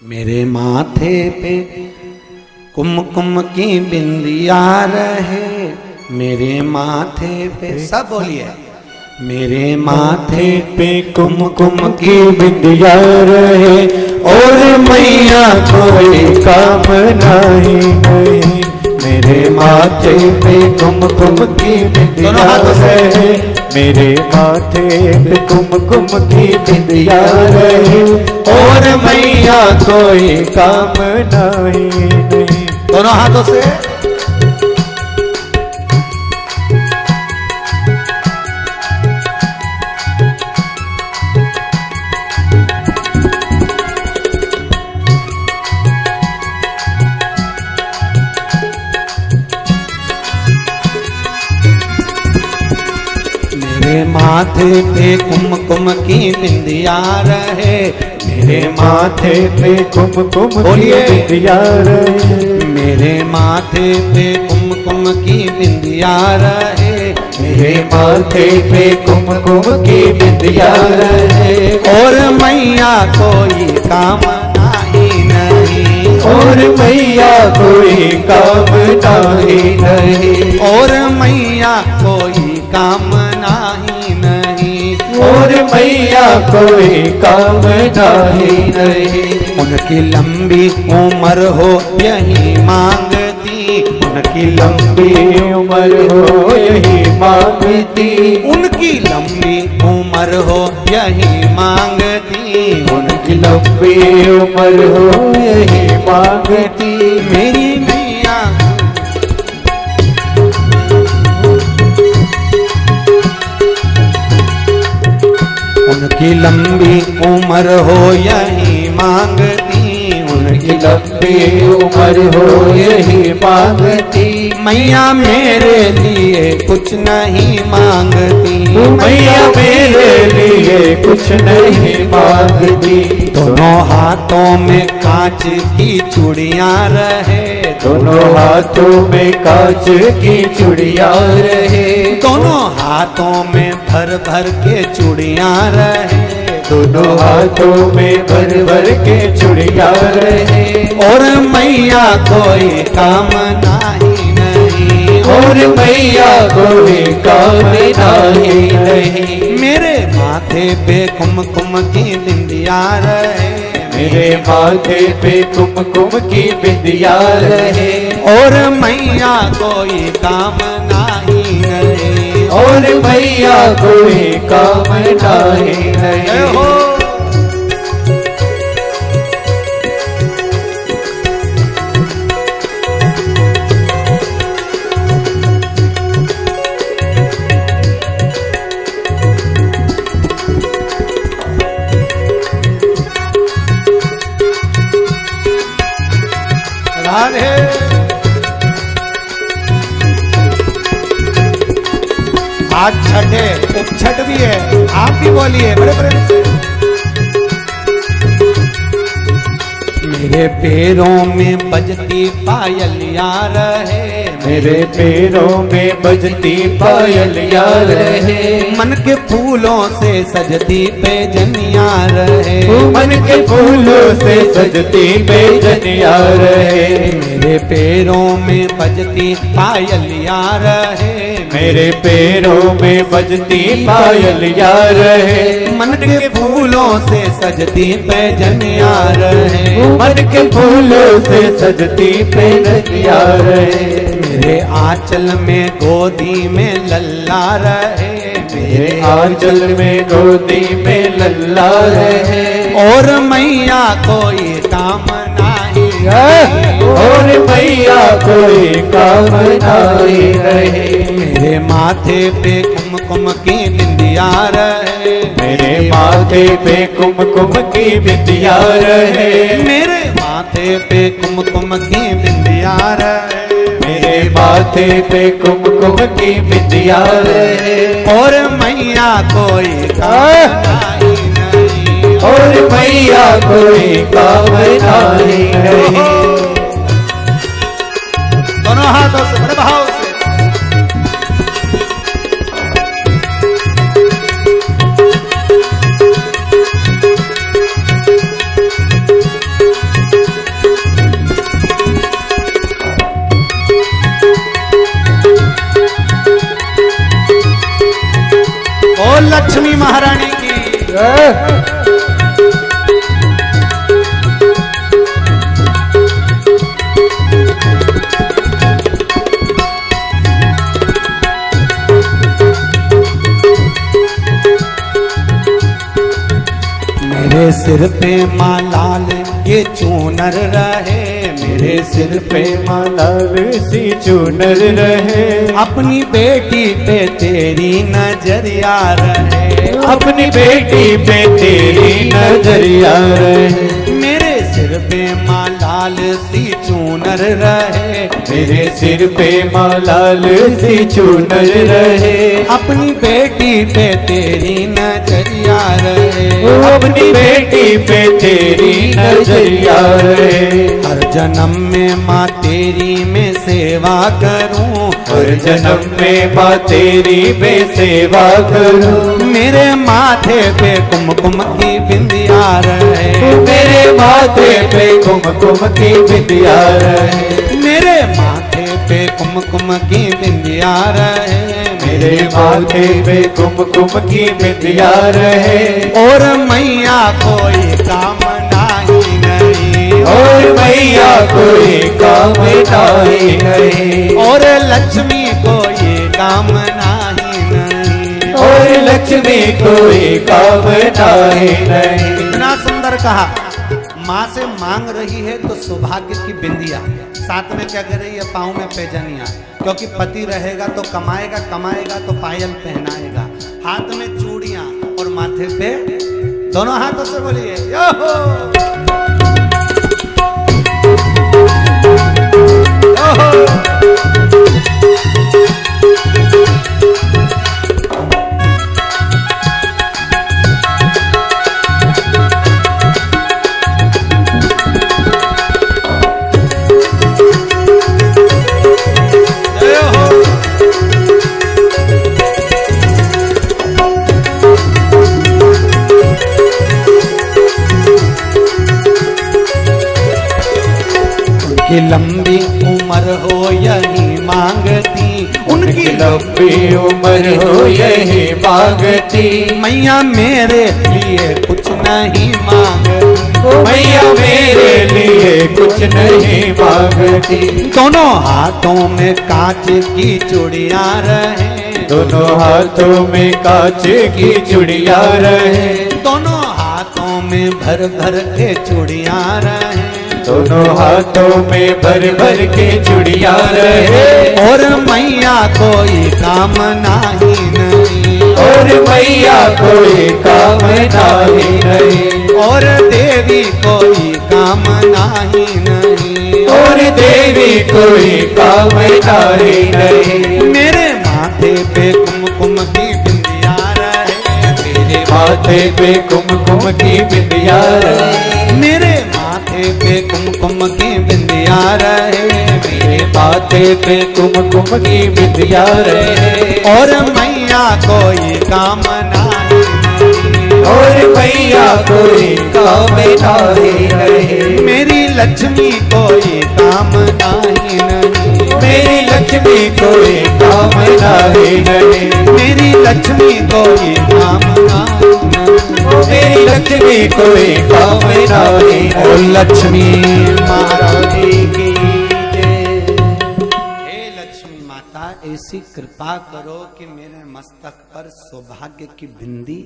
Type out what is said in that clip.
मेरे माथे पे कुमकुम की बिंदिया रहे, मेरे माथे पे, सब बोलिए, मेरे माथे पे कुमकुम की बिंदिया रहे और मैया कोई काम नहीं। मेरे माथे पे कुमकुम की बिंदिया रहे, मेरे माथे पे कुमकुम की बिंदिया रहे और मैया कोई काम नहीं। दोनों हाथों से मेरे माथे पे कुमकुम की बिंदिया रहे, मेरे माथे पे कुमकुम की बिंदिया रहे, मेरे माथे पे कुमकुम की बिंदिया रहे, मेरे माथे पे कुमकुम की बिंदिया रहे और मैया कोई काम नहीं, और मैया कोई काम नहीं, और मैया कोई काम नहीं, और मैया कोई काम नहीं। उनकी लंबी उम्र हो यही मांगती, उनकी लंबी उम्र हो यही मांगती, उनकी लंबी उम्र हो यही मांगती, उनकी लंबी उम्र हो यही मांगती। मेरी मैया उनकी लंबी उम्र हो यही मांगती, उनकी लंबी उम्र हो यही मांगती। मैया मेरे लिए कुछ नहीं मांगती, मैया मेरे लिए कुछ नहीं मांगती। दोनों हाथों में कांच की चूड़ियां रहे, दोनों हाथों में कांच की चूड़ियां रहे, दोनों हाथों में भर भर के चूड़ियां रहे, दोनों हाथों में भर भर के चूड़ियां रहे और मैया कोई काम नहीं, और मैया कोई काम नहीं। मेरे माथे पे कुमकुम की बिंदिया रहे, मेरे माथे पे कुमकुम की बिंदिया रहे और मैया कोई काम नहीं, और मैया कोई काम नहीं। हो राधे आज छठ है, उपछठ भी है, आप भी बोलिए बड़े बड़े। मेरे पैरों में बजती पायलियां रहे, मेरे पैरों में बजती पायलियां रहे, मन के फूलों से सजती पैजनियां रहे, मन के फूलों से सजती पैजनियां रहे। मेरे पैरों में बजती पायलियां रहे, मेरे पैरों में बजती पायलियां रहे, मन के फूलों से सजती पैजनियां रहे, मन के फूलों से सजती पैजनियां रहे। मेरे आंचल में गोदी में लल्ला रहे, मेरे आंचल में गोदी में लल्ला रहे और मैया कोई काम नहीं, और मैया कोई काम नहीं रहे। मेरे माथे पे कुमकुम की बिंदिया रहे, मेरे माथे पे कुमकुम की बिंदिया रहे, मेरे माथे पे कुमकुम की बिंदिया रहे, मेरे माथे पे कुमकुम की बिंदिया रहे और मैया कोई काम नहीं, और मैया कोई काम नहीं। दोनों हाथों से बड़े भाव से मेरे सिर पे माँ लाल ये चूनर रहे, मेरे सिर पे माँ लाल सी चूनर रहे, अपनी बेटी पे तेरी नजरिया रहे, अपनी बेटी पे तेरी नजरिया रहे। मेरे सिर पे माँ लाल सी चूनर रहे, मेरे सिर पे माँ लाल सी चूनर रहे, अपनी बेटी पे तेरी नजरिया रहे, अपनी बेटी पे तेरी नजरिया रहे। हर जन्म में माँ तेरी मैं सेवा करूं, हर जन्म में माँ तेरी मैं सेवा करूं। मेरे माथे पे कुमकुम की बिंदिया रहे, मेरे माथे पे कुमकुम की बिंदिया रहे, मेरे माथे पे कुमकुम की बिंदिया रहे, मेरे माथे पे कुमकुम की बिंदिया रहे। और मैया कोई काम नहीं नहीं, और मैया कोई काम नहीं, और लक्ष्मी कोई काम नहीं नहीं, और लक्ष्मी कोई काम नहीं। इतना सुंदर कहा। माँ से मांग रही है तो सौभाग्य की बिंदिया, साथ में क्या कर रही है, पाँव में पैजनिया, क्योंकि पति रहेगा तो कमाएगा, कमाएगा तो पायल पहनाएगा, हाथ में चूड़ियां और माथे पे, दोनों हाथों से बोलिए यो हो। यो हो। उनकी लंबी उम्र हो यही मांगती, उनकी लंबी उम्र हो यही मांगती। मैया मेरे लिए कुछ नहीं मांगती, मैया मेरे लिए कुछ नहीं मांगती। दोनों हाथों में कांच की चूड़ियां रहे, दोनों हाथों में कांच की चूड़ियां रहे, दोनों हाथों में भर भर के चूड़ियां रहे, दोनों हाथों में भर भर के चूड़ियां रहे। और मैया कोई काम नहीं नहीं, और मैया कोई काम नहीं, और देवी कोई काम नहीं नहीं, और देवी कोई काम नहीं। मेरे माथे पे कुमकुम की बिंदिया रहे, मेरे माथे पे कुमकुम की बिंदिया रहे, मेरे माथे पे कुमकुम की बिंदिया रहे, मेरे माथे पे कुमकुम की बिंदिया रहे। और मैया कोई काम नहीं, और मैया कोई काम नहीं, मेरी लक्ष्मी कोई काम नहीं, मेरी लक्ष्मी कोई काम नहीं, मेरी लक्ष्मी कोई काम नहीं, मेरी लक्ष्मी कोई काम नहीं। ओ लक्ष्मी महारानी की जय। हे लक्ष्मी माता ऐसी कृपा करो कि मेरे मस्तक पर सौभाग्य की बिंदी